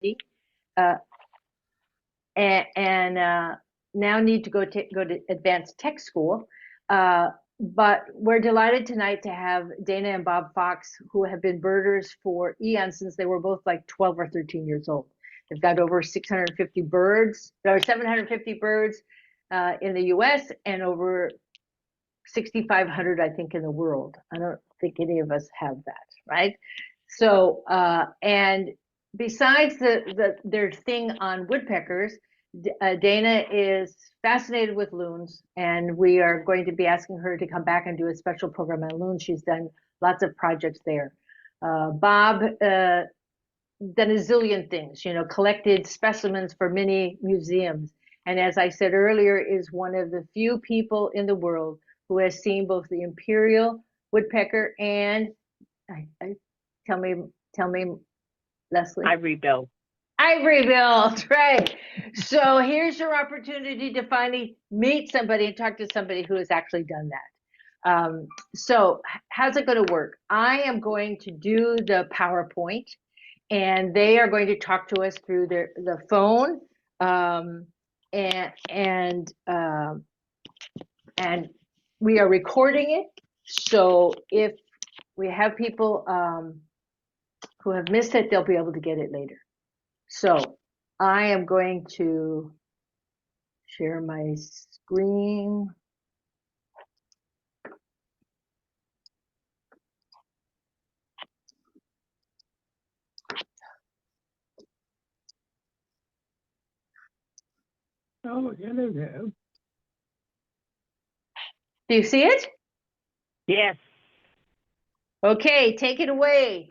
50, uh, and now need to go to advanced tech school. But we're delighted tonight to have Dana and Bob Fox, who have been birders for eons since they were both like 12 or 13 years old. They've got over 650 birds, or 750 birds in the US and over 6,500, I think, in the world. I don't think any of us have that, right? So, and besides their thing on woodpeckers, Dana is fascinated with loons, and we are going to be asking her to come back and do a special program on loons. She's done lots of projects there. Bob done a zillion things, collected specimens for many museums. And as I said earlier, is one of the few people in the world who has seen both the imperial woodpecker and, tell me, Leslie. Ivory-billed. Ivory-billed, right. So here's your opportunity to finally meet somebody and talk to somebody who has actually done that. So how's it going to work? I am going to do the PowerPoint, and they are going to talk to us through the phone, and we are recording it. So if we have people who have missed it, they'll be able to get it later. So I am going to share my screen. Oh, hello there. Do you see it? Yes. Okay, take it away.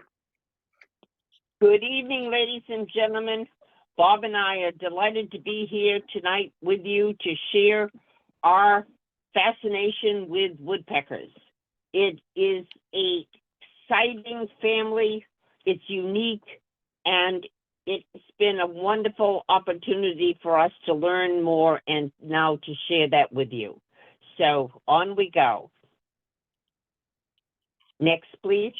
Good evening, ladies and gentlemen. Bob and I are delighted to be here tonight with you to share our fascination with woodpeckers. It is a exciting family. It's unique, and it's been a wonderful opportunity for us to learn more and now to share that with you. So on we go. Next, please.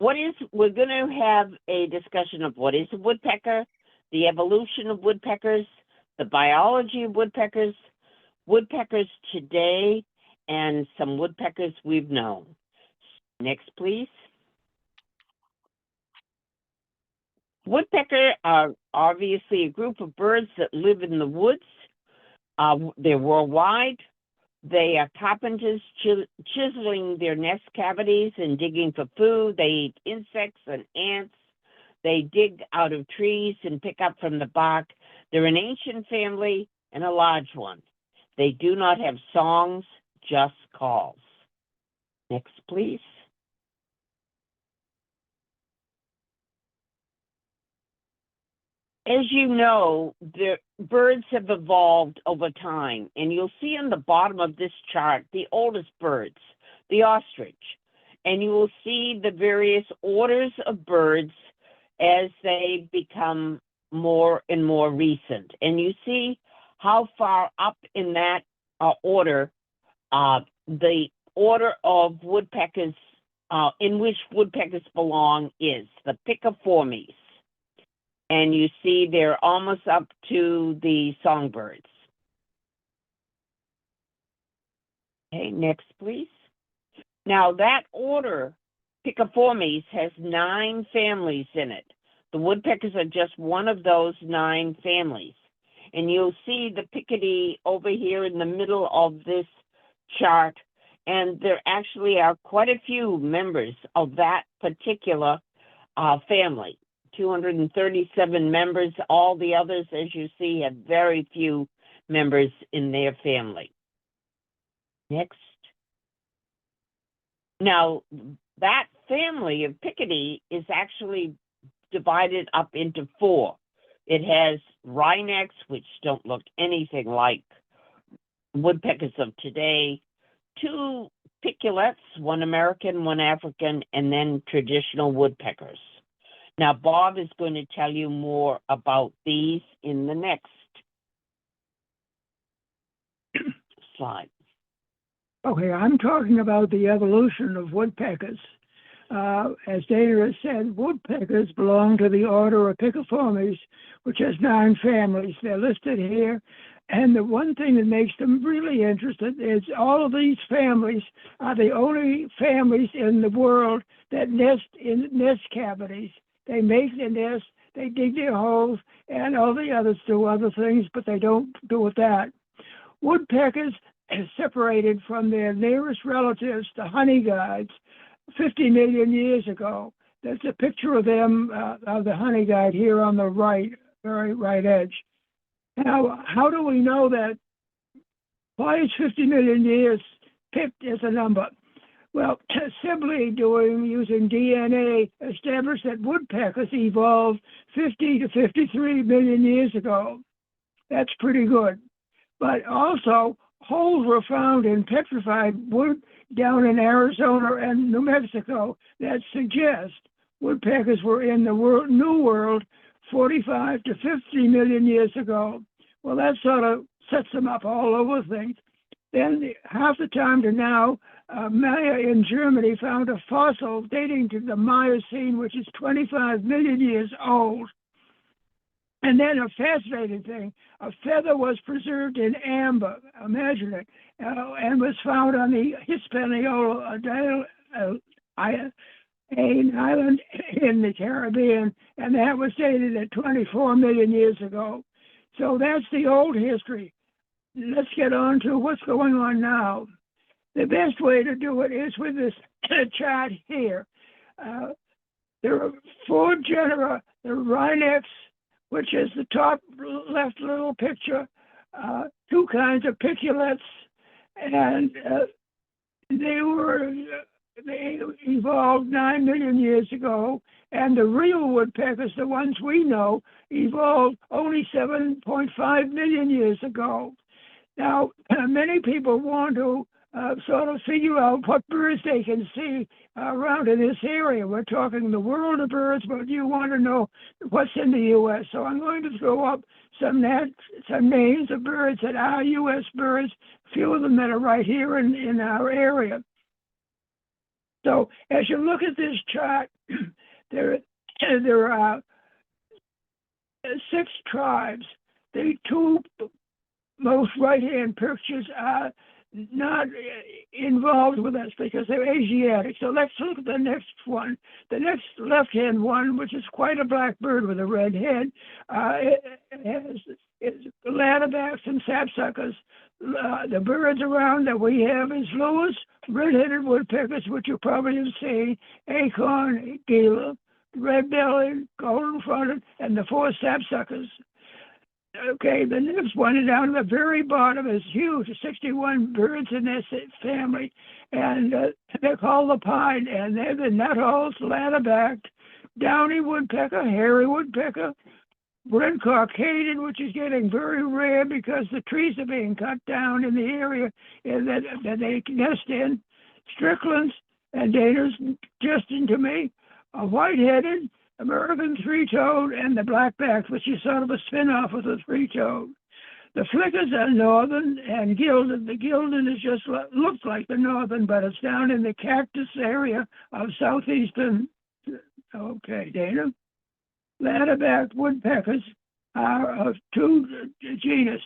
We're going to have a discussion of what is a woodpecker, the evolution of woodpeckers, the biology of woodpeckers, woodpeckers today, and some woodpeckers we've known. Next, please. Woodpecker are obviously a group of birds that live in the woods. They're worldwide. They are carpenters chiseling their nest cavities and digging for food. They eat insects and ants. They dig out of trees and pick up from the bark. They're an ancient family and a large one. They do not have songs, just calls. Next, please. As you know, the birds have evolved over time, and you'll see on the bottom of this chart the oldest birds, the ostrich, and you will see the various orders of birds as they become more and more recent. And you see how far up in that order, the order of woodpeckers, in which woodpeckers belong, is the Piciformes. And you see they're almost up to the songbirds. Okay, next, please. Now, that order, Piciformes, has 9 families in it. The woodpeckers are just one of those 9 families. And you'll see the Picadee over here in the middle of this chart. And there actually are quite a few members of that particular family. 237 members. All the others, as you see, have very few members in their family. Next. Now, that family of Picadee is actually divided up into 4. It has wrynecks, which don't look anything like woodpeckers of today, 2 piculets, one American, one African, and then traditional woodpeckers. Now, Bob is going to tell you more about these in the next slide. Okay, I'm talking about the evolution of woodpeckers. As Dana has said, woodpeckers belong to the order of Piciformes, which has 9 families. They're listed here. And the one thing that makes them really interesting is all of these families are the only families in the world that nest in nest cavities. They make their nest, they dig their holes, and all the others do other things, but they don't do it that. Woodpeckers are separated from their nearest relatives, the honeyguides, 50 million years ago. There's a picture of them, of the honeyguide here on the right, very right edge. Now, how do we know that? Why is 50 million years picked as a number? Well, simply using DNA established that woodpeckers evolved 50 to 53 million years ago. That's pretty good. But also, holes were found in petrified wood down in Arizona and New Mexico that suggest woodpeckers were in the New World 45 to 50 million years ago. Well, that sort of sets them up all over things. Then, half the time to now, Maya in Germany found a fossil dating to the Miocene, which is 25 million years old. And then a fascinating thing, a feather was preserved in amber, imagine it, and was found on the Hispaniola island in the Caribbean, and that was dated at 24 million years ago. So that's the old history. Let's get on to what's going on now. The best way to do it is with this chart here. There are 4 genera, the Rhinex, which is the top left little picture, 2 kinds of piculets, and they evolved 9 million years ago, and the real woodpeckers, the ones we know, evolved only 7.5 million years ago. Now, many people want to sort of figure out what birds they can see around in this area. We're talking the world of birds, but you want to know what's in the U.S. So I'm going to throw up some names of birds that are U.S. birds, a few of them that are right here in our area. So as you look at this chart, there are 6 tribes. The 2 most right-hand pictures are not involved with us because they're Asiatic. So let's look at the next one. The next left-hand one, which is quite a black bird with a red head, it's ladderbacks and sapsuckers. The birds around that we have is Lewis, red-headed woodpeckers, which you probably have seen, acorn, gila, red-bellied, golden-fronted, and the 4 sapsuckers. Okay, the next one down at the very bottom is huge, 61 birds in this family, and they're called the pine, and they're the nuthalls, ladderbacked, downy woodpecker, hairy woodpecker, red cockaded, which is getting very rare because the trees are being cut down in the area that they nest in, stricklands, and Dana's just into me, a white-headed, American three-toed, and the blackback, which is sort of a spin-off of the three-toed. The flickers are northern and gilded. The gilded is just looks like the northern, but it's down in the cactus area of southeastern. Okay, Dana. Ladderback woodpeckers are of 2 genus,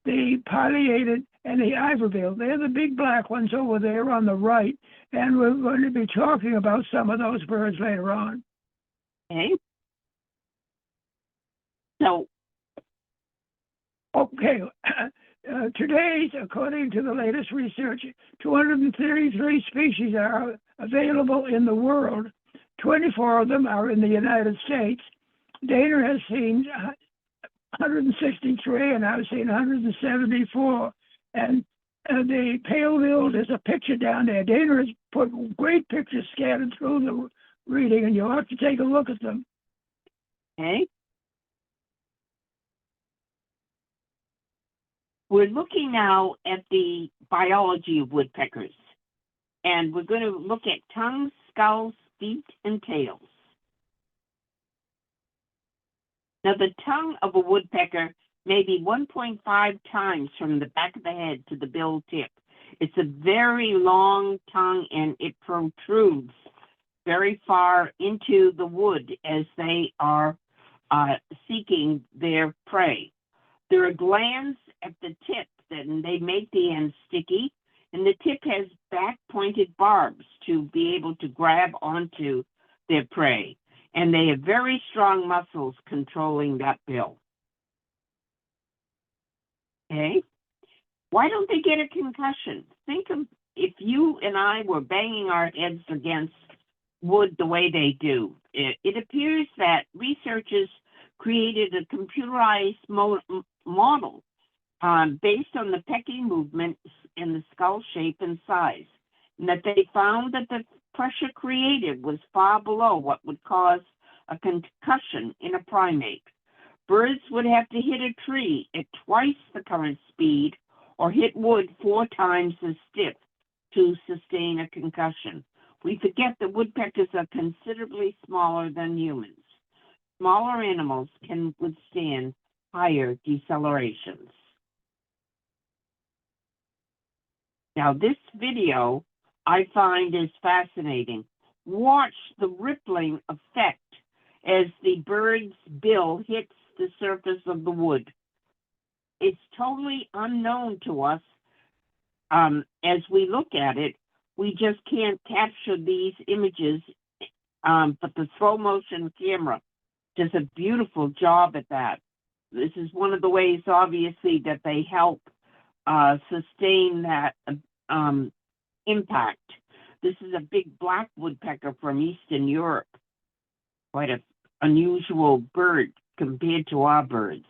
the pileated and the ivory-billed. They're the big black ones over there on the right, and we're going to be talking about some of those birds later on. Okay. So, okay, today, according to the latest research, 233 species are available in the world. 24 of them are in the United States. Dana has seen 163, and I've seen 174. And the pale-billed is a picture down there. Dana has put great pictures scattered through the reading, and you'll have to take a look at them. okay. We're looking now at the biology of woodpeckers, and we're going to look at tongues, skulls, feet, and tails. Now, the tongue of a woodpecker may be 1.5 times from the back of the head to the bill tip. It's a very long tongue, and it protrudes very far into the wood as they are seeking their prey. There are glands at the tip, and they make the end sticky, and the tip has back-pointed barbs to be able to grab onto their prey, and they have very strong muscles controlling that bill. Okay? Why don't they get a concussion? Think of if you and I were banging our heads against wood the way they do. It appears that researchers created a computerized model based on the pecking movements in the skull shape and size, and that they found that the pressure created was far below what would cause a concussion in a primate. Birds would have to hit a tree at twice the current speed or hit wood 4 times as stiff to sustain a concussion. We forget that woodpeckers are considerably smaller than humans. Smaller animals can withstand higher decelerations. Now, this video I find is fascinating. Watch the rippling effect as the bird's bill hits the surface of the wood. It's totally unknown to us as we look at it. We just can't capture these images, but the slow motion camera does a beautiful job at that. This is one of the ways, obviously, that they help sustain that impact. This is a big black woodpecker from Eastern Europe. Quite an unusual bird compared to our birds.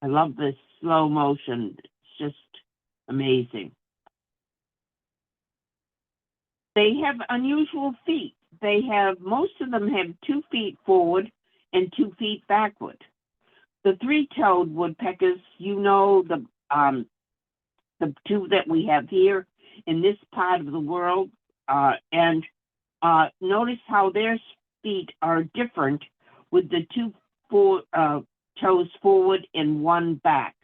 I love this slow motion. It's just amazing. They have unusual feet. Most of them have 2 feet forward and 2 feet backward. The 3-toed woodpeckers, you know, the 2 that we have here in this part of the world, and notice how their feet are different with the 2 toes forward and 1 back.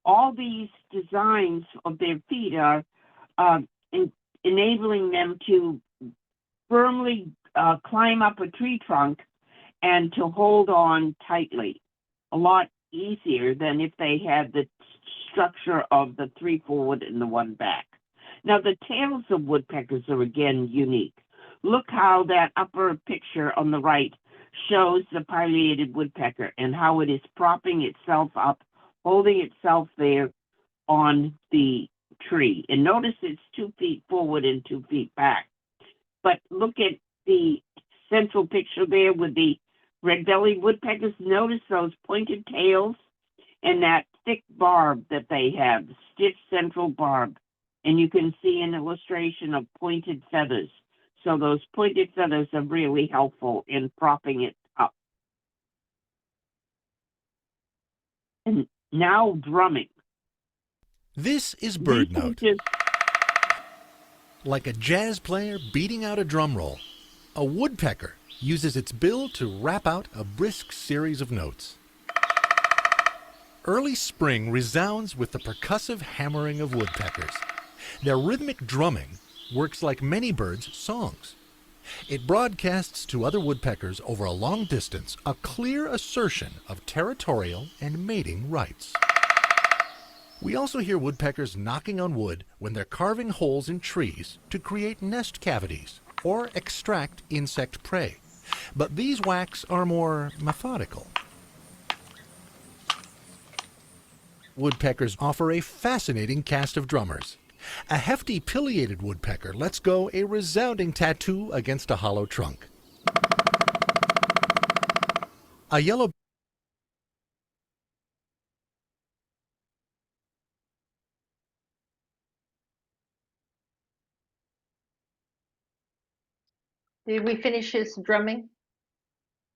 All these designs of their feet are enabling them to firmly climb up a tree trunk and to hold on tightly. A lot easier than if they had the structure of the 3 forward and the 1 back. Now, the tails of woodpeckers are again unique. Look how that upper picture on the right shows the pileated woodpecker and how it is propping itself up, holding itself there on the tree. And notice it's 2 feet forward and 2 feet back. But look at the central picture there with the red-bellied woodpeckers. Notice those pointed tails and that thick barb that they have, stiff central barb. And you can see an illustration of pointed feathers. So those pointed feathers are really helpful in propping it up. And now drumming. This is bird note. Like a jazz player beating out a drum roll, a woodpecker uses its bill to rap out a brisk series of notes. Early spring resounds with the percussive hammering of woodpeckers. Their rhythmic drumming works like many birds' songs. It broadcasts to other woodpeckers over a long distance a clear assertion of territorial and mating rights. We also hear woodpeckers knocking on wood when they're carving holes in trees to create nest cavities or extract insect prey. But these whacks are more methodical. Woodpeckers offer a fascinating cast of drummers. A hefty pileated woodpecker lets go a resounding tattoo against a hollow trunk. A yellow Did we finish his drumming?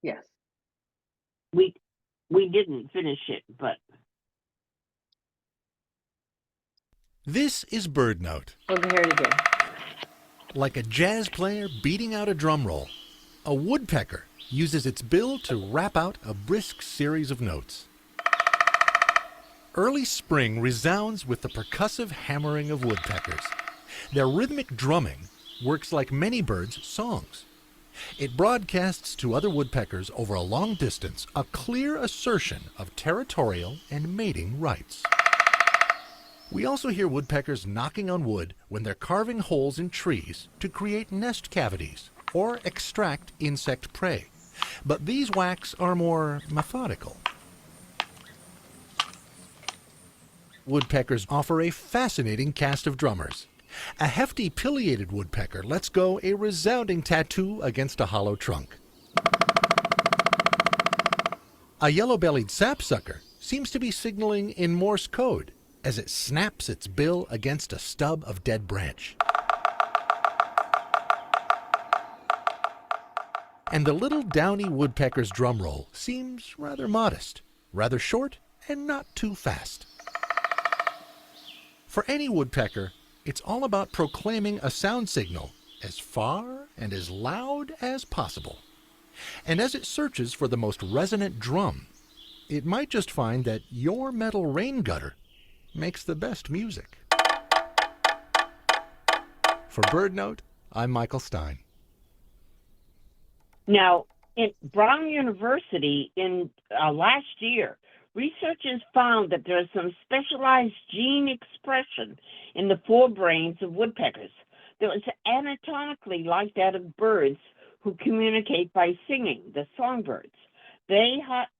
Yes. We didn't finish it, but This is bird note. We'll hear it again. Like a jazz player beating out a drum roll, a woodpecker uses its bill to rap out a brisk series of notes. Early spring resounds with the percussive hammering of woodpeckers. Their rhythmic drumming works like many birds' songs. It broadcasts to other woodpeckers over a long distance a clear assertion of territorial and mating rights. We also hear woodpeckers knocking on wood when they're carving holes in trees to create nest cavities or extract insect prey. But these whacks are more methodical. Woodpeckers offer a fascinating cast of drummers. A hefty pileated woodpecker lets go a resounding tattoo against a hollow trunk. A yellow-bellied sapsucker seems to be signaling in Morse code as it snaps its bill against a stub of dead branch. And the little downy woodpecker's drum roll seems rather modest, rather short, and not too fast. For any woodpecker, it's all about proclaiming a sound signal as far and as loud as possible. And as it searches for the most resonant drum, it might just find that your metal rain gutter makes the best music. For BirdNote, I'm Michael Stein. Now, at Brown University in last year, researchers found that there is some specialized gene expression in the forebrains of woodpeckers that was anatomically like that of birds who communicate by singing, the songbirds. They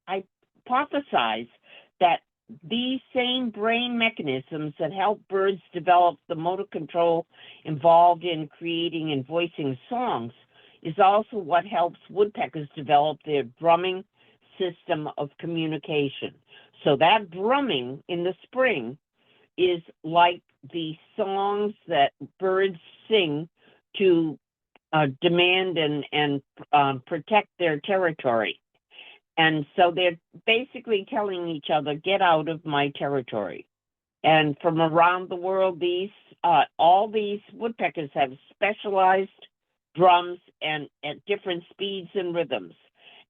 hypothesized that these same brain mechanisms that help birds develop the motor control involved in creating and voicing songs is also what helps woodpeckers develop their drumming system of communication. So that drumming in the spring is like the songs that birds sing to demand and protect their territory. And so they're basically telling each other, get out of my territory. And from around the world, all these woodpeckers have specialized drums and at different speeds and rhythms.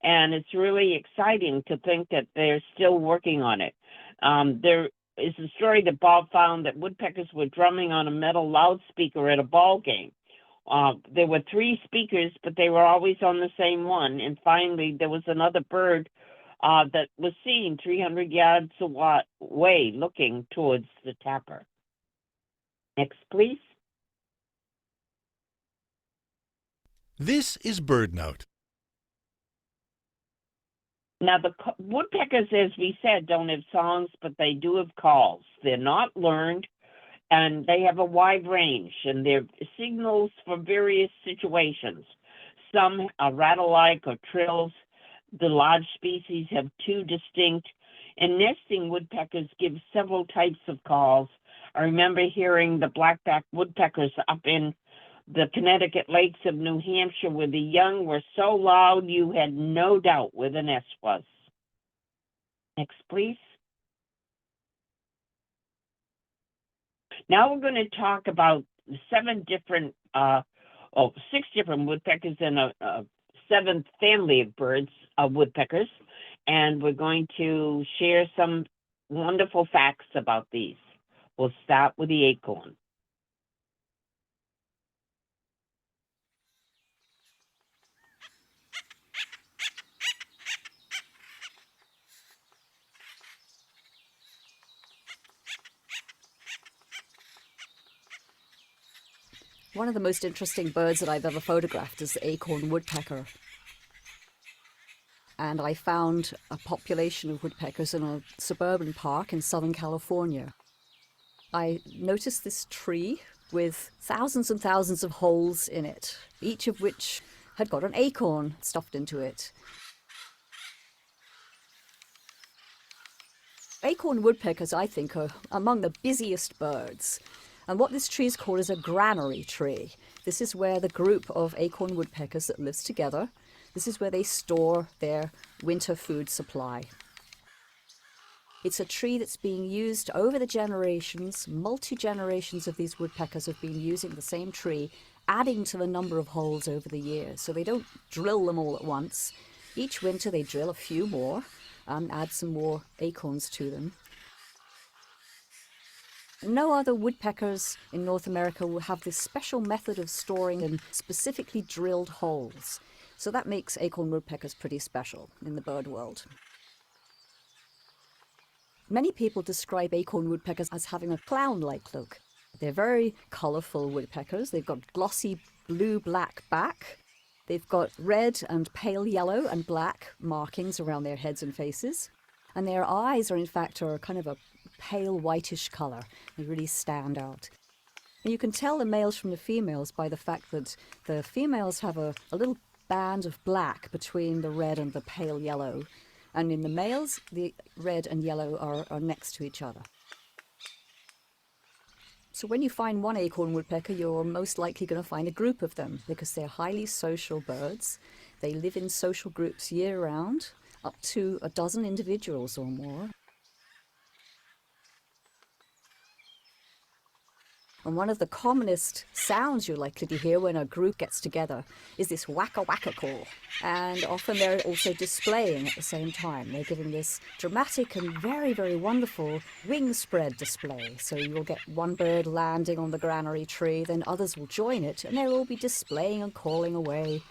And it's really exciting to think that they're still working on it. There is a story that Bob found that woodpeckers were drumming on a metal loudspeaker at a ball game. There were 3 speakers, but they were always on the same one. And finally, there was another bird that was seen 300 yards away looking towards the tapper. Next, please. This is BirdNote. Now, the woodpeckers, as we said, don't have songs, but they do have calls. They're not learned, and they have a wide range, and they're signals for various situations. Some are rattle-like or trills. The large species have 2 distinct, and nesting woodpeckers give several types of calls. I remember hearing the blackback woodpeckers up in the Connecticut lakes of New Hampshire, where the young were so loud you had no doubt where the nest was. Next, please. Now we're going to talk about 6 different woodpeckers and a 7th family of birds, woodpeckers, and we're going to share some wonderful facts about these. We'll start with the acorn. One of the most interesting birds that I've ever photographed is the acorn woodpecker. And I found a population of woodpeckers in a suburban park in Southern California. I noticed this tree with thousands and thousands of holes in it, each of which had got an acorn stuffed into it. Acorn woodpeckers, I think, are among the busiest birds. And what this tree is called is a granary tree. This is where the group of acorn woodpeckers that lives together, this is where they store their winter food supply. It's a tree that's being used over the generations. Multi-generations of these woodpeckers have been using the same tree, adding to the number of holes over the years. So they don't drill them all at once. Each winter they drill a few more and add some more acorns to them. No other woodpeckers in North America will have this special method of storing in specifically drilled holes. So that makes acorn woodpeckers pretty special in the bird world. Many people describe acorn woodpeckers as having a clown-like look. They're very colourful woodpeckers. They've got glossy blue-black back. They've got red and pale yellow and black markings around their heads and faces. And their eyes are in fact kind of a pale whitish colour. They really stand out. And you can tell the males from the females by the fact that the females have a little band of black between the red and the pale yellow. And in the males, the red and yellow are next to each other. So when you find one acorn woodpecker, you're most likely going to find a group of them because they're highly social birds. They live in social groups year-round, up to a dozen individuals or more. And one of the commonest sounds you're likely to hear when a group gets together is this wacka-wacka call. And often they're also displaying at the same time. They're giving this dramatic and very, very wonderful wing spread display. So you'll get one bird landing on the granary tree, then others will join it, and they'll all be displaying and calling away.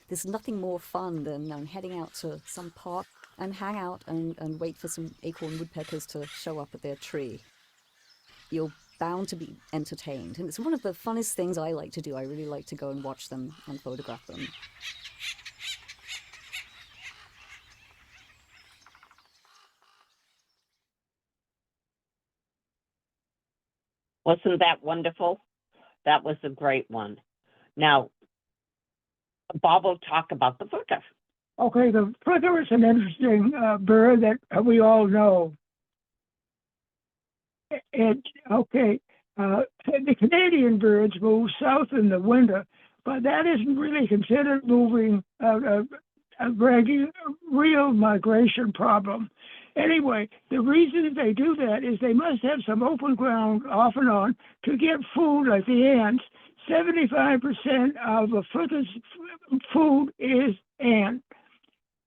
There's nothing more fun than heading out to some park and hang out and wait for some acorn woodpeckers to show up at their tree. You're bound to be entertained. And it's one of the funnest things I like to do. I really like to go and watch them and photograph them. Wasn't that wonderful? That was a great one. Now, Bob will talk about the flicker. Okay, the flicker is an interesting bird that we all know. The Canadian birds move south in the winter, but that isn't really considered moving a real migration problem. Anyway, the reason they do that is they must have some open ground off and on to get food like the ants. 75% of the flicker's food is ant.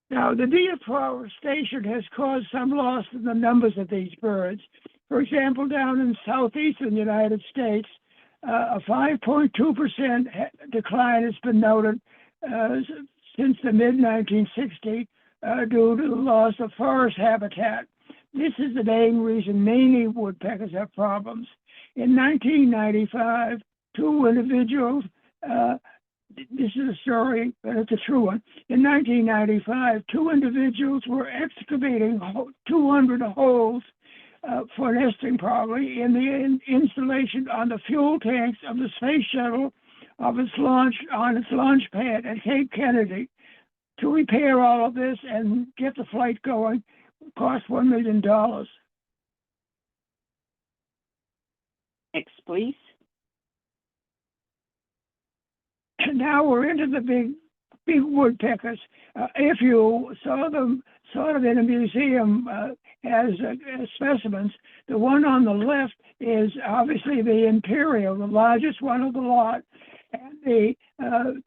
Now, the deforestation has caused some loss in the numbers of these birds. For example, down in southeastern United States, a 5.2% decline has been noted since the mid-1960s due to the loss of forest habitat. This is the main reason many woodpeckers have problems. In 1995, two individuals, this is a story, but it's a true one. In 1995, two individuals were excavating 200 holes for nesting, probably, in the installation on the fuel tanks of the space shuttle on its launch pad at Cape Kennedy. To repair all of this and get the flight going cost $1 million. Next, please. And now we're into the big woodpeckers. If you saw them sort of in a museum as specimens, the one on the left is obviously the imperial, the largest one of the lot, and the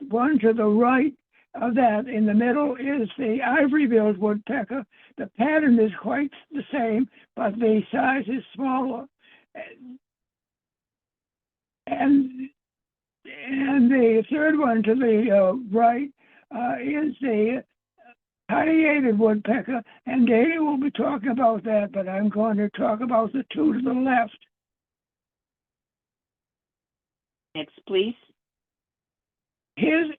one to the right of that in the middle is the ivory-billed woodpecker. The pattern is quite the same, but the size is smaller. And the third one to the right is the pileated woodpecker, and Dana will be talking about that, but I'm going to talk about the two to the left. Next, please. Here's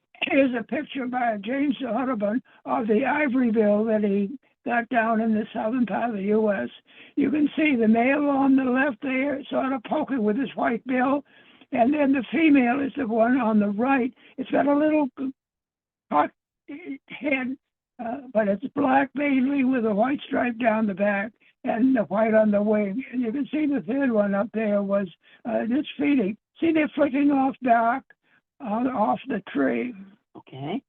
a picture by James Audubon of the ivory bill that he got down in the southern part of the U.S. You can see the male on the left there sort of poking with his white bill, and then the female is the one on the right. It's got a little hot head, but it's black mainly with a white stripe down the back and the white on the wing. And you can see the third one up there was just feeding. See, they're flicking off dark off the tree. Okay.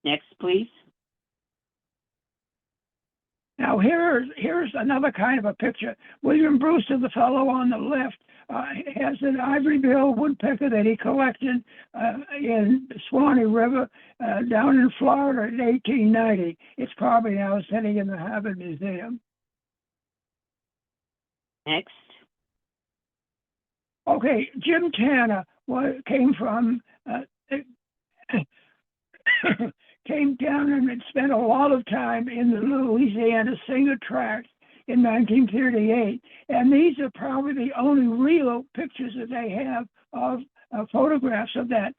Next, please. Now here's another kind of a picture. William Brewster, the fellow on the left, has an ivory-billed woodpecker that he collected in the Swanee River down in Florida in 1890. It's probably now sitting in the Harvard Museum. Next. Okay, Jim Tanner came from came down and had spent a lot of time in the Louisiana Singer Tract in 1938, and these are probably the only real pictures that they have of photographs of that.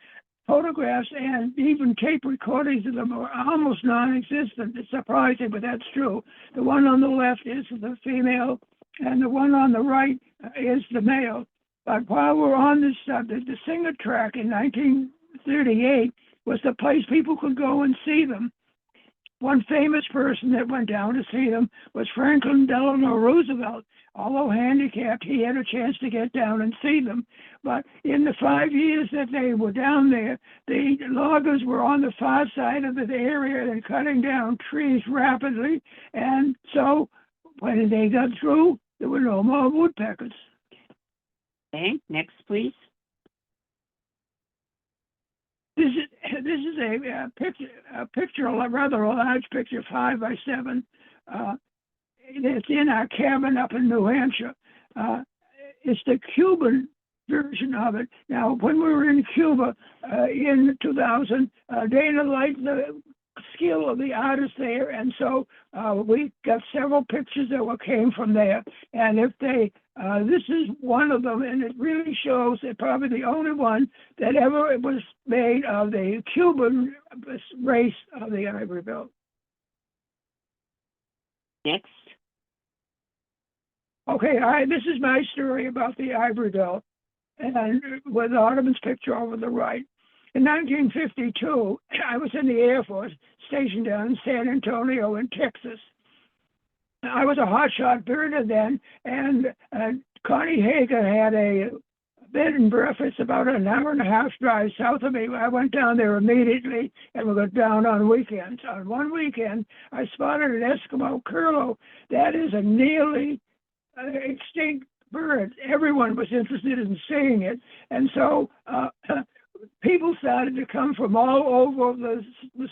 Photographs and even tape recordings of them are almost non-existent. It's surprising, but that's true. The one on the left is the female, and the one on the right is the male. But while we're on this subject, the Singer Tract in 1938 was the place people could go and see them. One famous person that went down to see them was Franklin Delano Roosevelt. Although handicapped, he had a chance to get down and see them. But in the 5 years that they were down there, the loggers were on the far side of the area and cutting down trees rapidly. And so when they got through, there were no more woodpeckers. Okay, next, please. This is a picture, a rather large picture, 5 by 7. It's in our cabin up in New Hampshire. It's the Cuban version of it. Now, when we were in Cuba in 2000, Dana liked the skill of the artist there, and so we got several pictures that came from there. And if they, this is one of them, and it really shows that probably the only one that ever was made of the Cuban race of the ivory bill. Next. Okay, this is my story about the ivory bill, and with Audubon's picture over the right. In 1952, I was in the Air Force, stationed down in San Antonio in Texas. I was a hotshot birder then, and Connie Hager had a bed and breakfast about an hour and a half drive south of me. I went down there immediately, and we got down on weekends. On one weekend, I spotted an Eskimo curlew. That is a nearly extinct bird. Everyone was interested in seeing it, and so people started to come from all over the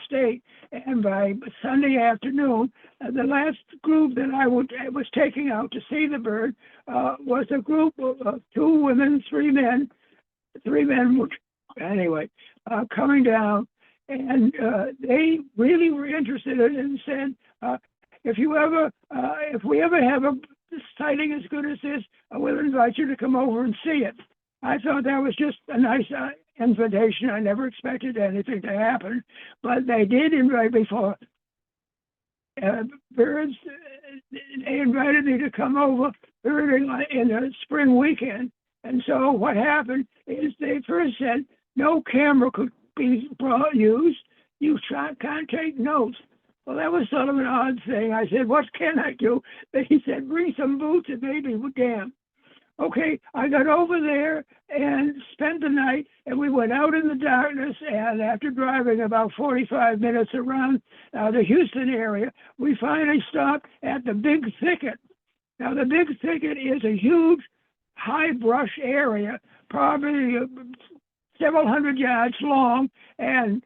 state. And by Sunday afternoon, the last group that I was taking out to see the bird was a group of 2 women, 3 men. 3 men were, anyway, coming down, and they really were interested in it and said, if we ever have a sighting as good as this, we'll invite you to come over and see it. I thought that was just a nice invitation. I never expected anything to happen, but they did invite me for birds. They invited me to come over birding in a spring weekend. And so what happened is they first said no camera could be used. You can't take notes. Well, that was sort of an odd thing. I said, what can I do? He said, bring some boots and maybe damn. Okay, I got over there and spent the night, and we went out in the darkness, and after driving about 45 minutes around the Houston area, we finally stopped at the Big Thicket. Now, the Big Thicket is a huge high brush area, probably several hundred yards long, and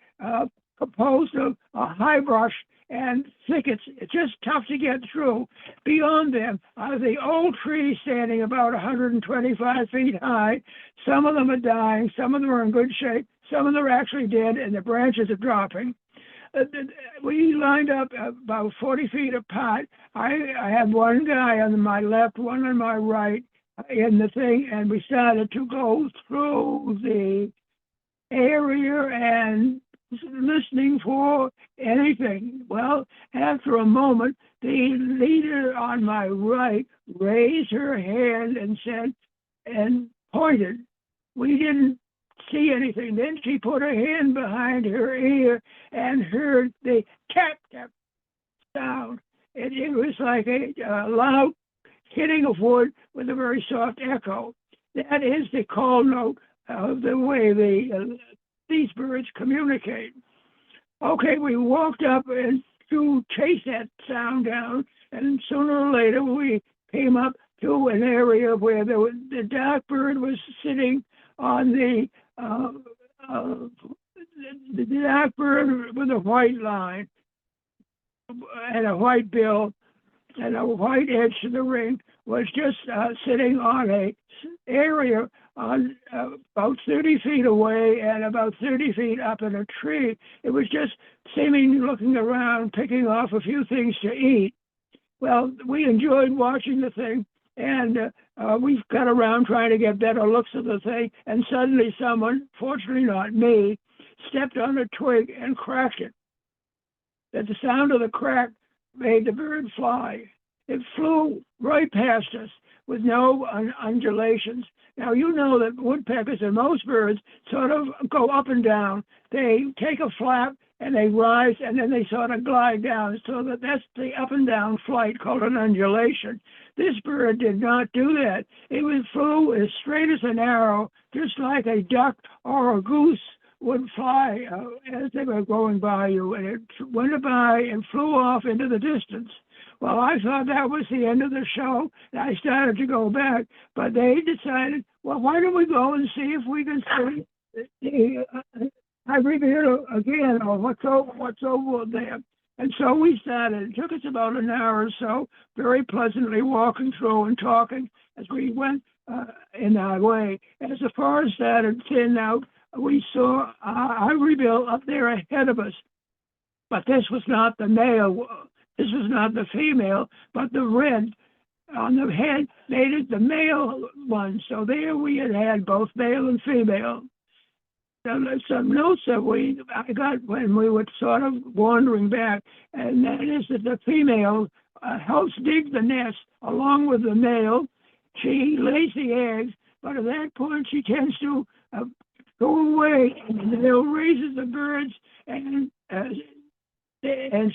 composed of high brush and thickets. It's just tough to get through. Beyond them are the old trees standing about 125 feet high. Some of them are dying, some of them are in good shape, some of them are actually dead, and the branches are dropping. We lined up about 40 feet apart. I had one guy on my left, one on my right in the thing, and we started to go through the area and listening for anything. Well, after a moment, the leader on my right raised her hand and said, and pointed. We didn't see anything. Then she put her hand behind her ear and heard the tap, tap sound. And it was like a loud hitting of wood with a very soft echo. That is the call note of the way these birds communicate. Okay, we walked up and to chase that sound down, and sooner or later we came up to an area where the dark bird was sitting on the dark bird with a white line and a white bill and a white edge to the ring was just sitting on a area on about 30 feet away and about 30 feet up in a tree. It was just seeming looking around, picking off a few things to eat. Well, we enjoyed watching the thing, and we got around trying to get better looks at the thing, and suddenly someone, fortunately not me, stepped on a twig and cracked it. At the sound of the crack made the bird fly. It flew right past us with no undulations. Now, you know that woodpeckers and most birds sort of go up and down. They take a flap and they rise and then they sort of glide down. So that's the up and down flight called an undulation. This bird did not do that. It flew as straight as an arrow, just like a duck or a goose would fly as they were going by you, and it went by and flew off into the distance. Well, I thought that was the end of the show, and I started to go back, but they decided, well, why don't we go and see if we can see I revealed again or what's over there. And so we started. It took us about an hour or so, very pleasantly walking through and talking as we went in our way. As the forest started thin out, we saw Ivory Bill up there ahead of us. But this was not the male, this was not the female, but the red on the head made it the male one. So there we had both male and female. Some notes that I got when we were sort of wandering back, and that is that the female helps dig the nest along with the male. She lays the eggs, but at that point she tends to go away, and the male raises the birds, and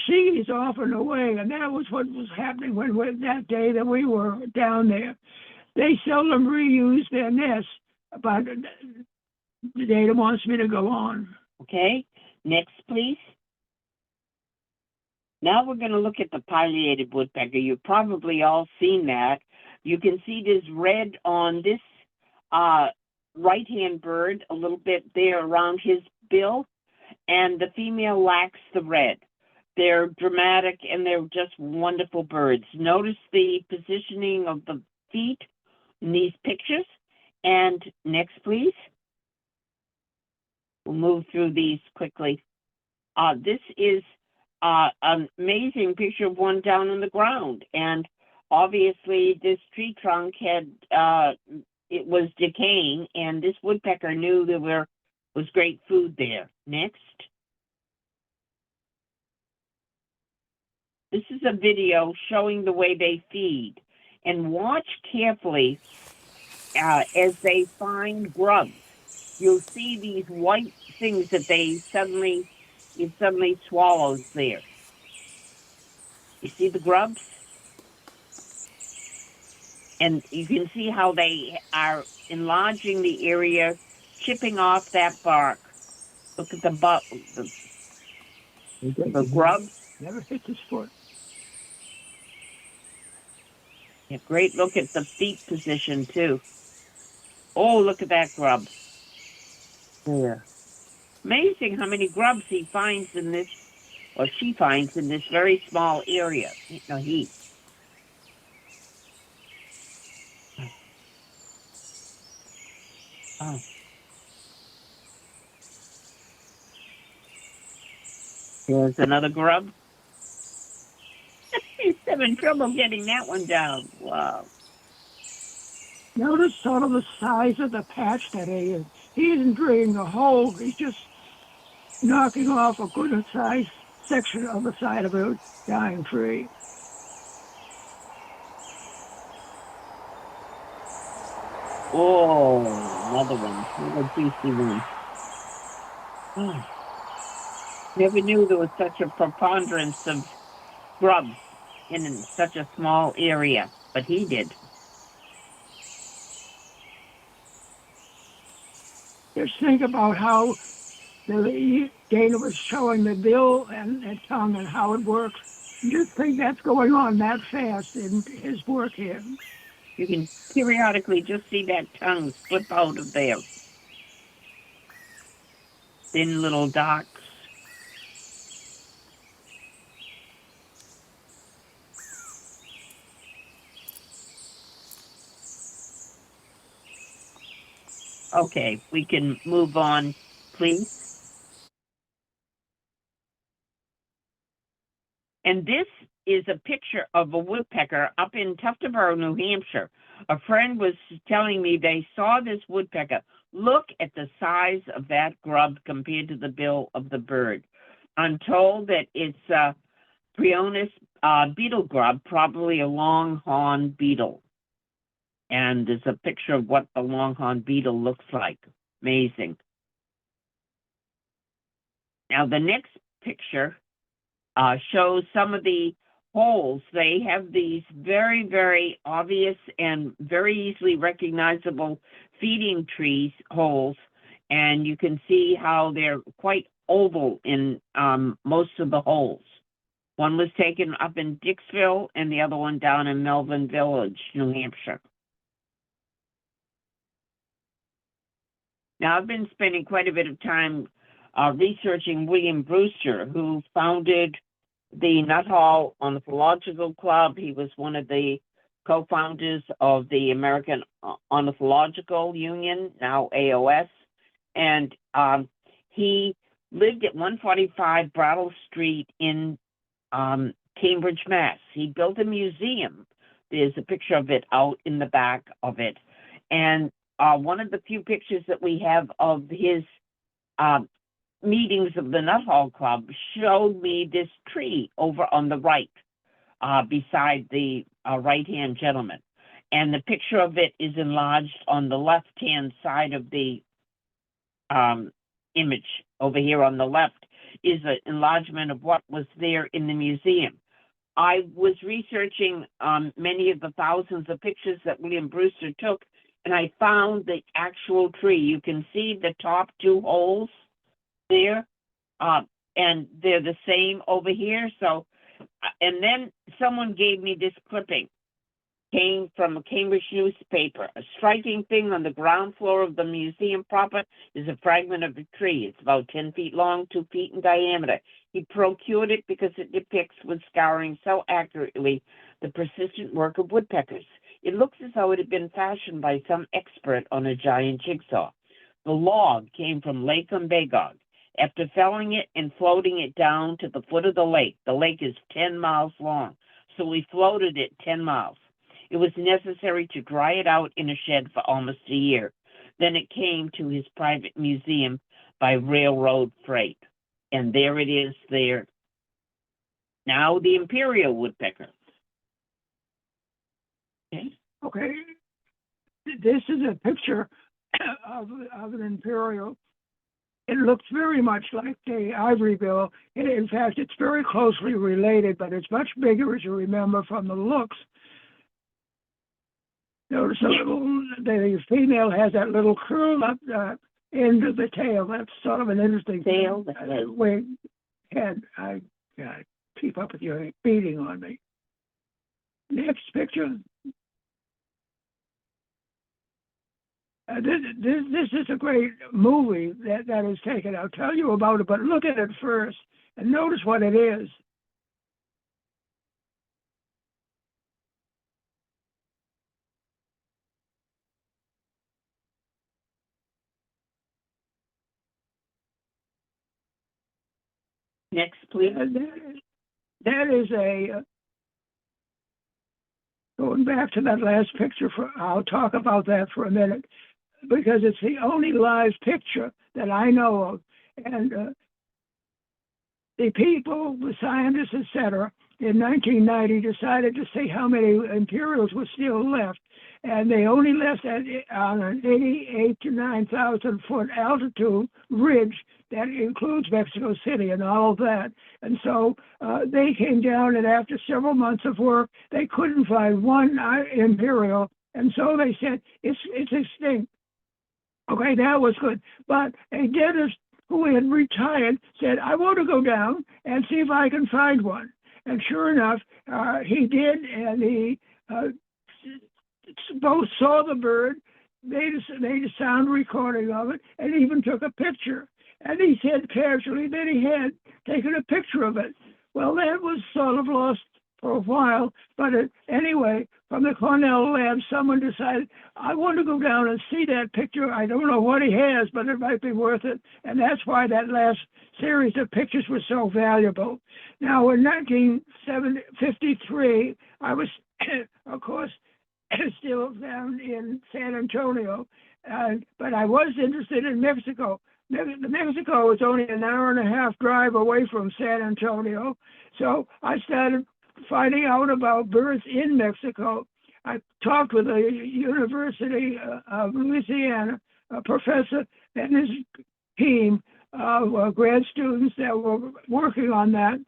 she is off and away. And that was what was happening that day that we were down there. They seldom reuse their nests, but Data wants me to go on. Okay, next, please. Now we're going to look at the pileated woodpecker. You've probably all seen that. You can see this red on this right-hand bird, a little bit there around his bill, and the female lacks the red. They're dramatic, and they're just wonderful birds. Notice the positioning of the feet in these pictures. And next, please. We'll move through these quickly. This is an amazing picture of one down on the ground. And obviously this tree trunk it was decaying, and this woodpecker knew there was great food there. Next. This is a video showing the way they feed. And watch carefully as they find grubs. You'll see these white things that it suddenly swallows there. You see the grubs? And you can see how they are enlarging the area, chipping off that bark. Look at the grubs. Never hit his foot. Yeah, great look at the feet position too. Oh, look at that grub. Yeah. Amazing how many grubs he finds in this, or she finds in this very small area. No, he. Oh. Here's another grub. He's having trouble getting that one down. Wow. Notice sort of the size of the patch that he is. He isn't drilling a hole. He's just knocking off a good sized section of the side of a dying tree. Oh, another one. Another juicy one. Oh. Never knew there was such a preponderance of grubs in such a small area, but he did. Just think about how Dana was showing the bill and tongue and how it works. You think that's going on that fast in his work here? You can periodically just see that tongue slip out of there. Thin little dots. Okay, we can move on, please. And this is a picture of a woodpecker up in Tuftonboro, New Hampshire. A friend was telling me they saw this woodpecker. Look at the size of that grub compared to the bill of the bird. I'm told that it's a Prionis beetle grub, probably a longhorn beetle. And there's a picture of what the longhorn beetle looks like. Amazing. Now, the next picture shows some of the holes. They have these very, very obvious and very easily recognizable feeding trees holes, and you can see how they're quite oval in most of the holes. One was taken up in Dixville and the other one down in Melvin Village, New Hampshire. Now, I've been spending quite a bit of time researching William Brewster, who founded the Nuttall Ornithological Club. He was one of the co-founders of the American Ornithological Union, now AOS, and he lived at 145 Brattle Street in Cambridge, Mass. He built a museum. There's a picture of it out in the back of it. And one of the few pictures that we have of his meetings of the Nuttall Club showed me this tree over on the right, beside the right-hand gentleman. And the picture of it is enlarged on the left-hand side of the image. Over here on the left is an enlargement of what was there in the museum. I was researching many of the thousands of pictures that William Brewster took, and I found the actual tree. You can see the top two holes there, and they're the same over here. So, and then someone gave me this clipping, came from a Cambridge newspaper. A striking thing on the ground floor of the museum proper is a fragment of a tree. It's about 10 feet long, 2 feet in diameter. He procured it because it depicts with scouring so accurately the persistent work of woodpeckers. It looks as though it had been fashioned by some expert on a giant jigsaw. The log came from Lake Umbagog. After felling it and floating it down to the foot of the lake is 10 miles long, so we floated it 10 miles. It was necessary to dry it out in a shed for almost a year. Then it came to his private museum by railroad freight. And there it is there. Now the imperial woodpecker. Okay. This is a picture of an imperial. It looks very much like the ivory bill. In fact, it's very closely related, but it's much bigger, as you remember from the looks. Notice the female has that little curl up end of the tail. That's sort of an interesting tail. Wing head. I keep up with your beating on me. Next picture. This is a great movie that is taken. I'll tell you about it, but look at it first and notice what it is. Next, please. That is a, going back to that last picture, I'll talk about that for a minute, because it's the only live picture that I know of. And the people, the scientists, etc., in 1990 decided to see how many imperials were still left. And they only left on an 88 to 9,000 foot altitude ridge that includes Mexico City and all of that. And so they came down, and after several months of work, they couldn't find one imperial. And so they said, it's extinct. Okay, that was good. But they did who had retired, said, I want to go down and see if I can find one. And sure enough, he did, and he both saw the bird, made a sound recording of it, and even took a picture. And he said casually that he had taken a picture of it. Well, that was sort of lost for a while, but anyway, from the Cornell lab, someone decided, I want to go down and see that picture. I don't know what he has, but it might be worth it. And that's why that last series of pictures was so valuable. Now, in 1953, I was, of course, still down in San Antonio, but I was interested in Mexico. Mexico is only an hour and a half drive away from San Antonio, so I started finding out about birds in Mexico. I talked with the University of Louisiana, a professor and his team of grad students that were working on that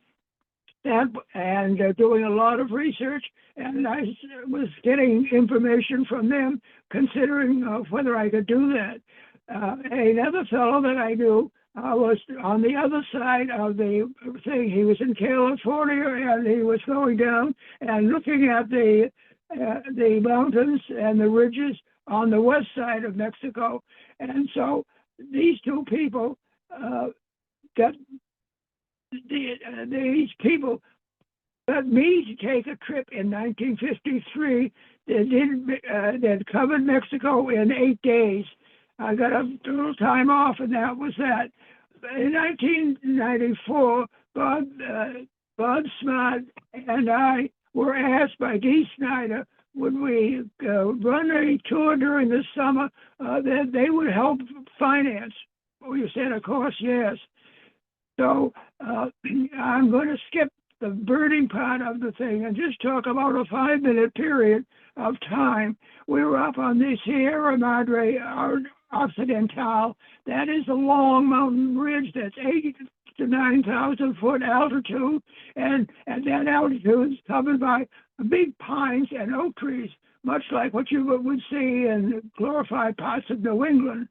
and doing a lot of research, and I was getting information from them, considering whether I could do that. Another fellow that I knew was on the other side of the thing. He was in California, and he was going down and looking at the mountains and the ridges on the west side of Mexico. And so these two people these people got me to take a trip in 1953 that covered Mexico in 8 days. I got a little time off, and that was that. In 1994, Bob Smart and I were asked by Dee Snyder, would we run a tour during the summer that they would help finance? We said, of course, yes. So I'm going to skip the birding part of the thing and just talk about a 5-minute period of time. We were up on the Sierra Madre Occidental. That is a long mountain ridge that's 8,000 to 9,000 foot altitude, and at that altitude is covered by big pines and oak trees, much like what you would see in glorified parts of New England.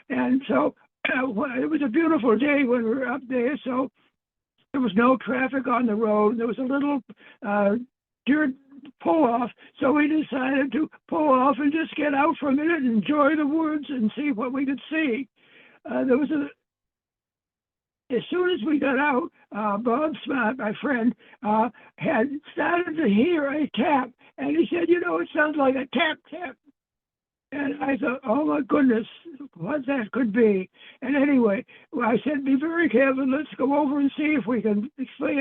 And so it was a beautiful day when we were up there, so there was no traffic on the road. There was a little dirt pull-off, so we decided to pull off and just get out for a minute and enjoy the woods and see what we could see. As soon as we got out, Bob Smart, my friend, had started to hear a tap, and he said, it sounds like a tap, tap. And I thought, oh my goodness, what that could be. And anyway, I said, be very careful. Let's go over and see if we can see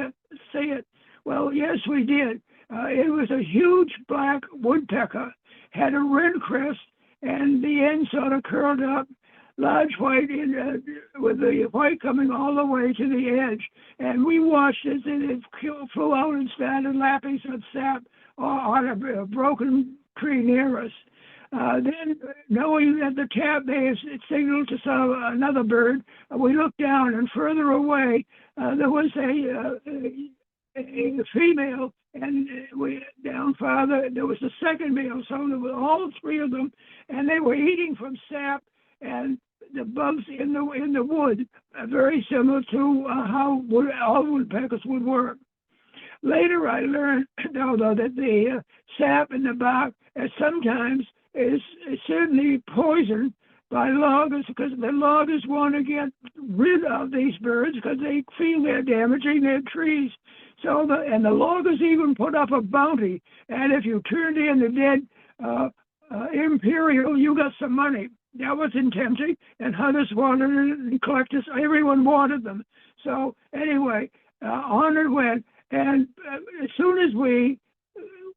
it. Well, yes, we did. It was a huge black woodpecker, had a red crest, and the end sort of curled up, large white, with the white coming all the way to the edge. And we watched as it flew out and started lapping some sap on a broken tree near us. Then, knowing that the tap may have signaled to another bird, we looked down, and further away, there was a female, and down farther, there was a second male, so there were all three of them, and they were eating from sap and the bugs in the wood, very similar to how all woodpeckers would work. Later, I learned, though, that the sap in the bark sometimes is certainly poisoned by loggers, because the loggers want to get rid of these birds because they feel they're damaging their trees. So the loggers even put up a bounty, and if you turned in the dead imperial, you got some money. That was tempting, and hunters wanted it, and collectors, everyone wanted them. So anyway, on it went, and as soon as we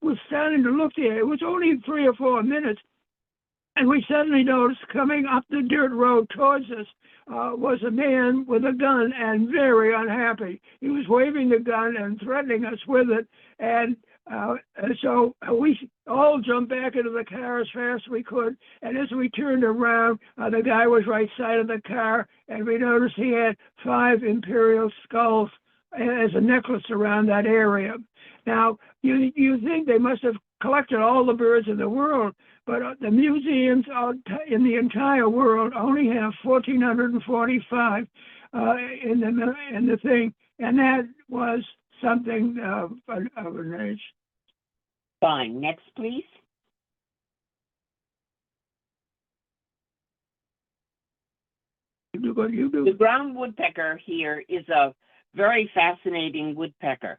was starting to look there, it was only 3 or 4 minutes, and we suddenly noticed coming up the dirt road towards us was a man with a gun, and very unhappy. He was waving the gun and threatening us with it, and so we all jumped back into the car as fast as we could, and as we turned around, the guy was right side of the car, and we noticed he had 5 imperial skulls as a necklace around that area. Now, you think they must have collected all the birds in the world, but the museums in the entire world only have 1,445. in the thing, and that was something of an age. Fine. Next, please. You do what you do. The ground woodpecker here is a very fascinating woodpecker.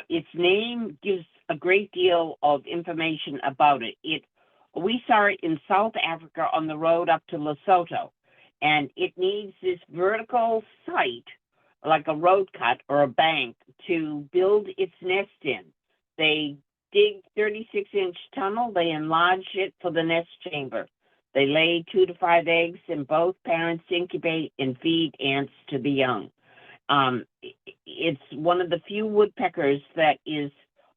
Its name gives a great deal of information about it. We saw it in South Africa on the road up to Lesotho, and it needs this vertical site, like a road cut or a bank, to build its nest in. They dig 36-inch tunnel, they enlarge it for the nest chamber. They lay 2 to 5 eggs, and both parents incubate and feed ants to the young. It's one of the few woodpeckers that is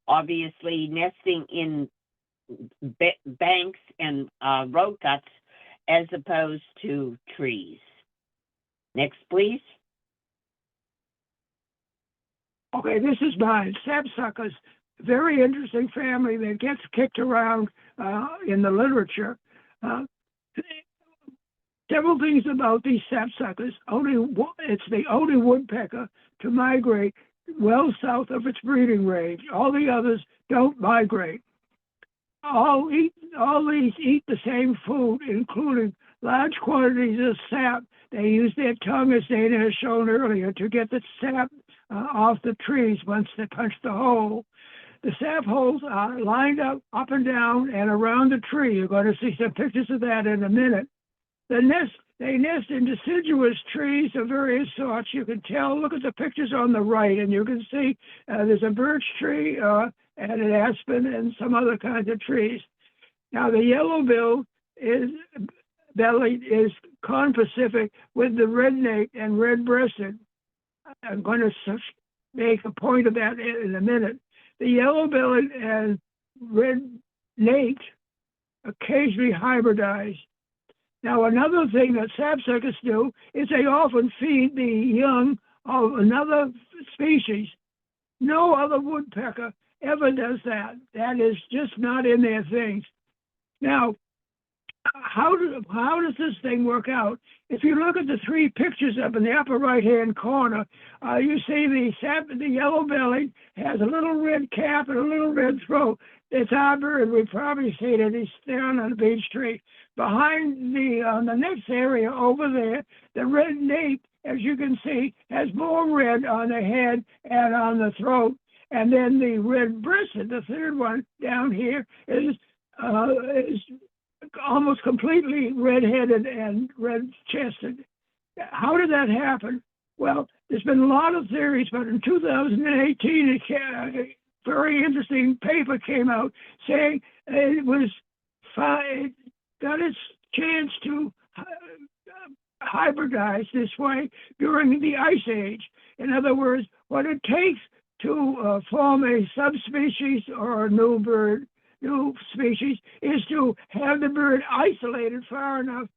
obviously nesting in banks and road cuts as opposed to trees. Next, please. Okay, this is mine. Sapsuckers, very interesting family that gets kicked around in the literature. Several things about these sapsuckers. It's the only woodpecker to migrate well south of its breeding range. All the others don't migrate. All these eat the same food, including large quantities of sap. They use their tongue, as Dana has shown earlier, to get the sap off the trees once they punch the hole. The sap holes are lined up and down and around the tree. You're going to see some pictures of that in a minute. They nest in deciduous trees of various sorts. You can tell, look at the pictures on the right, and you can see there's a birch tree and an aspen and some other kinds of trees. Now, the yellow-billed belly is conpacific with the red-naped and red-breasted. I'm going to make a point of that in a minute. The yellow-bellied and red-naped occasionally hybridize. Now, another thing that sapsuckers do is they often feed the young of another species. No other woodpecker ever does that. That is just not in their things. Now, how does this thing work out? If you look at the 3 pictures up in the upper right-hand corner, you see the yellow-bellied has a little red cap and a little red throat. It's our bird. We've probably seen it. He's down on a beech tree. Behind on the next area over there, the red-naped, as you can see, has more red on the head and on the throat. And then the red-breasted, the third one down here, is almost completely red-headed and red-chested. How did that happen? Well, there's been a lot of theories, but in 2018, a very interesting paper came out saying it got its chance to hybridize this way during the Ice Age. In other words, what it takes to form a subspecies or a new species is to have the bird isolated far enough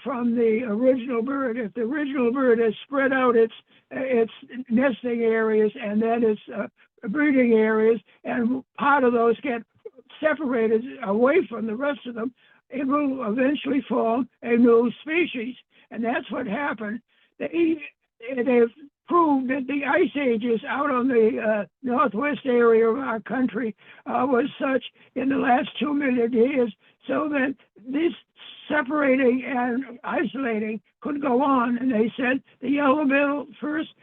from the original bird. If the original bird has spread out its nesting areas and then its breeding areas, and part of those get separated away from the rest of them, it will eventually form a new species. And that's what happened. They've proved that the ice ages out on the northwest area of our country was such in the last 2 million years, so that this separating and isolating could go on. And they said the yellow-billed first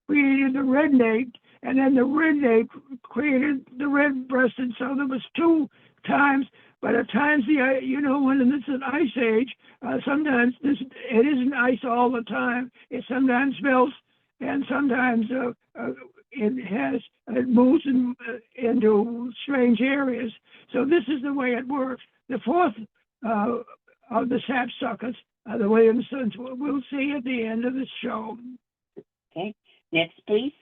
created the red-naped, and then the red-naped created the red-breasted. So there was 2 times. But at times, when it's an ice age, sometimes it isn't ice all the time. It sometimes melts, and sometimes it moves into strange areas. So this is the way it works. The fourth of the sapsuckers, the Williamsons, we'll see at the end of the show. Okay, next, please.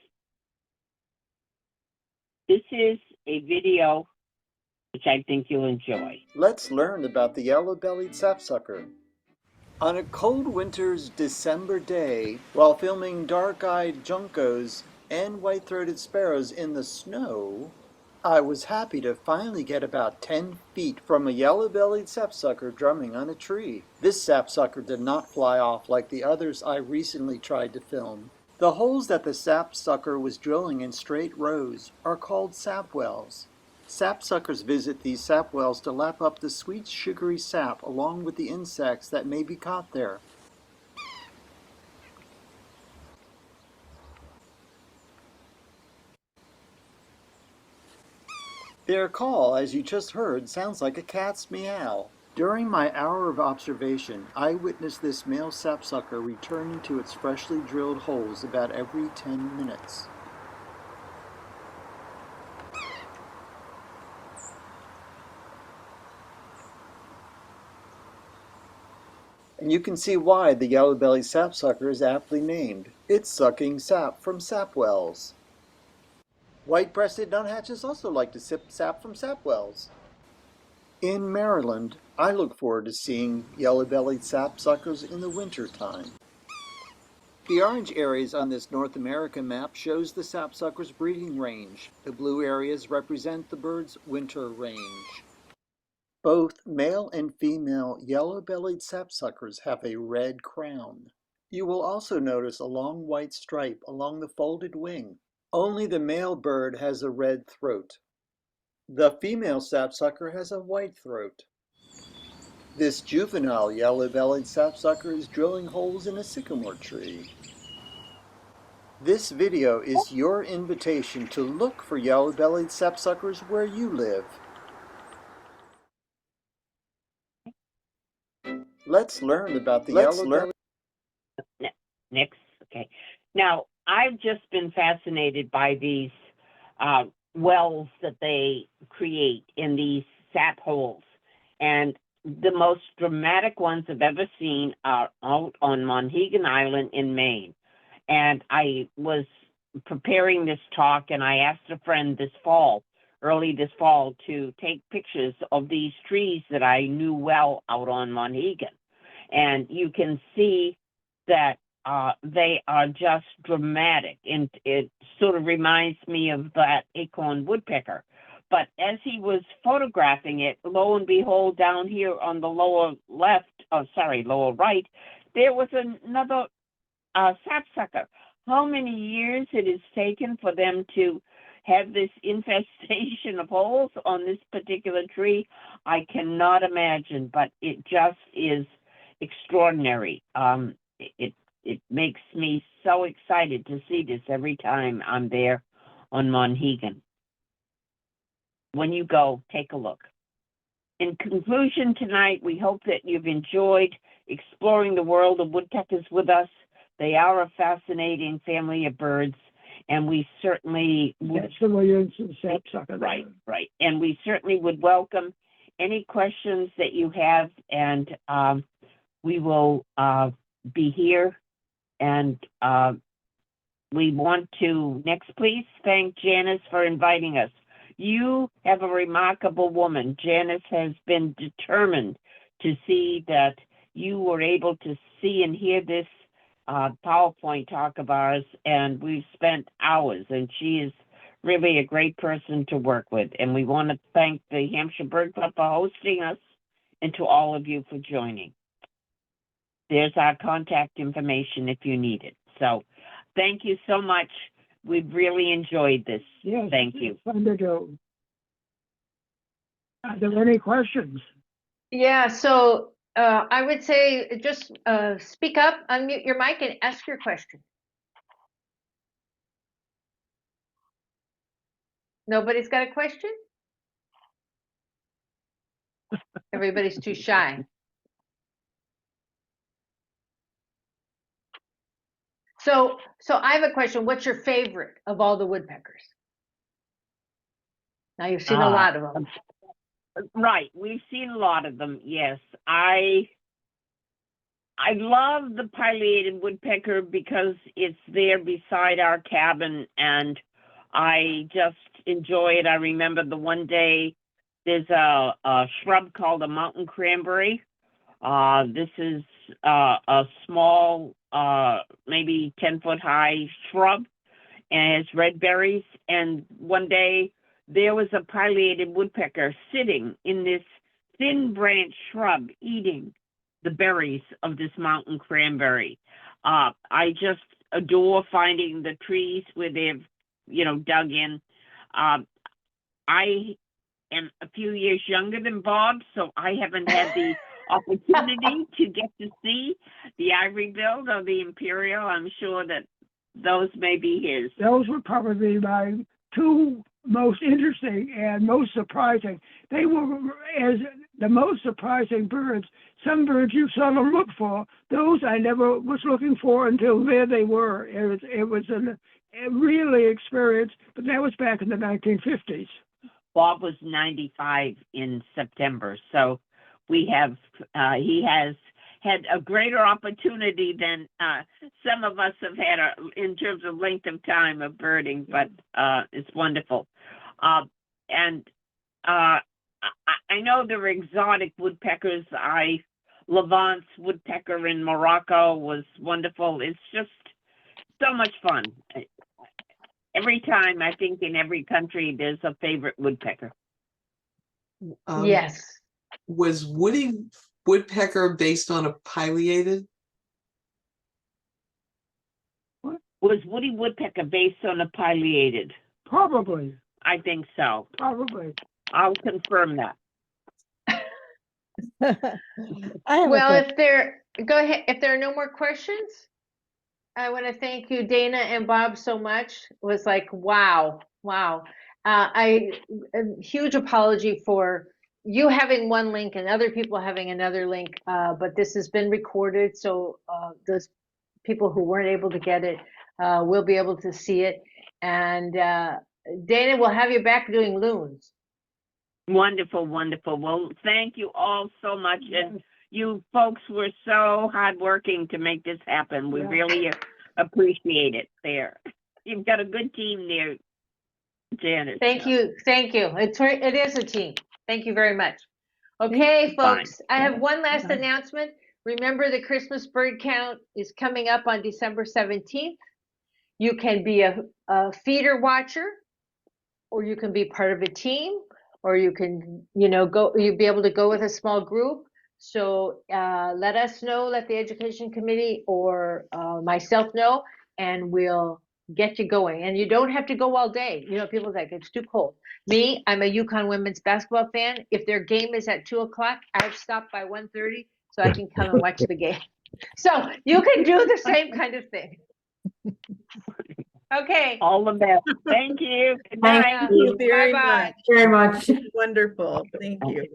This is a video which I think you'll enjoy. Let's learn about the yellow-bellied sapsucker. On a cold winter's December day, while filming dark-eyed juncos and white-throated sparrows in the snow, I was happy to finally get about 10 feet from a yellow-bellied sapsucker drumming on a tree. This sapsucker did not fly off like the others I recently tried to film. The holes that the sapsucker was drilling in straight rows are called sap wells. Sapsuckers visit these sap wells to lap up the sweet sugary sap along with the insects that may be caught there. Their call, as you just heard, sounds like a cat's meow. During my hour of observation, I witnessed this male sapsucker returning to its freshly drilled holes about every 10 minutes. And you can see why the yellow-bellied sapsucker is aptly named. It's sucking sap from sap wells. White-breasted nuthatches also like to sip sap from sap wells. In Maryland, I look forward to seeing yellow-bellied sapsuckers in the winter time. The orange areas on this North American map shows the sapsucker's breeding range. The blue areas represent the bird's winter range. Both male and female yellow-bellied sapsuckers have a red crown. You will also notice a long white stripe along the folded wing. Only the male bird has a red throat. The female sapsucker has a white throat. This juvenile yellow-bellied sapsucker is drilling holes in a sycamore tree. This video is your invitation to look for yellow-bellied sapsuckers where you live. Let's learn about the yellow-bellied. Next, okay. Now, I've just been fascinated by these wells that they create in these sap holes. And the most dramatic ones I've ever seen are out on Monhegan Island in Maine. And I was preparing this talk, and I asked a friend early this fall, to take pictures of these trees that I knew well out on Monhegan. And you can see that they are just dramatic, and it sort of reminds me of that acorn woodpecker. But as he was photographing it, lo and behold, down here on the lower right, there was another sapsucker. How many years it has taken for them to have this infestation of holes on this particular tree, I cannot imagine, but it just is extraordinary. It makes me so excited to see this every time I'm there on Monhegan. When you go, take a look. In conclusion tonight, we hope that you've enjoyed exploring the world of woodpeckers with us. They are a fascinating family of birds, and we certainly would... That's the way sapsucker. Right. And we certainly would welcome any questions that you have, and we will be here. And we want to next, please, thank Janice for inviting us. You have a remarkable woman. Janice has been determined to see that you were able to see and hear this PowerPoint talk of ours, and we've spent hours, and she is really a great person to work with. And we want to thank the Hampshire Bird Club for hosting us, and to all of you for joining. There's our contact information if you need it. So thank you so much. We've really enjoyed this. Yes, thank you. Fun to do. Are there any questions? Yeah, so I would say just speak up, unmute your mic, and ask your question. Nobody's got a question? Everybody's too shy. So I have a question. What's your favorite of all the woodpeckers? Now you've seen a lot of them. Right, we've seen a lot of them. Yes, I love the pileated woodpecker because it's there beside our cabin, and I just enjoy it. I remember the one day there's a shrub called a mountain cranberry. This is a small, maybe 10-foot high shrub, and it's red berries. And one day there was a pileated woodpecker sitting in this thin branch shrub eating the berries of this mountain cranberry. I just adore finding the trees where they've, dug in. I am a few years younger than Bob, so I haven't had the opportunity to get to see the ivory-billed or the imperial. I'm sure that those may be his. Those were probably my two most interesting and most surprising. They were as the most surprising birds. Some birds you seldom look for. Those I never was looking for until there they were. It was a really experience, but that was back in the 1950s. Bob was 95 in September, so he has had a greater opportunity than some of us have had in terms of length of time of birding, but it's wonderful. And I know there are exotic woodpeckers. Levant's woodpecker in Morocco was wonderful. It's just so much fun. Every time, I think in every country, there's a favorite woodpecker. Yes. Was Woody Woodpecker based on a pileated? Was Woody Woodpecker based on a pileated? Probably. I think so. Probably. I'll confirm that. Well, go ahead. If there are no more questions, I want to thank you, Dana and Bob, so much. It was like, wow. A huge apology for you having one link and other people having another link, but this has been recorded, so those people who weren't able to get it will be able to see it. And Dana, we'll have you back doing loons. Wonderful. Well, thank you all so much. And you folks were so hardworking to make this happen. We really appreciate it there. You've got a good team there, Janice. Thank you. It is a team. Thank you very much. Okay, folks, I have one last announcement. Remember, the Christmas bird count is coming up on December 17th. You can be a feeder watcher, or you can be part of a team, or you can, you'll be able to go with a small group. So let us know, let the education committee or myself know, and we'll get you going. And you don't have to go all day. People think it's too cold. Me, I'm a UConn women's basketball fan. If their game is at 2 o'clock, I've stopped by 1:30 so I can come and watch the game. So you can do the same kind of thing. Okay. All the best. Thank you. Good night. Thank you Bye-bye. very much. Wonderful. Thank you.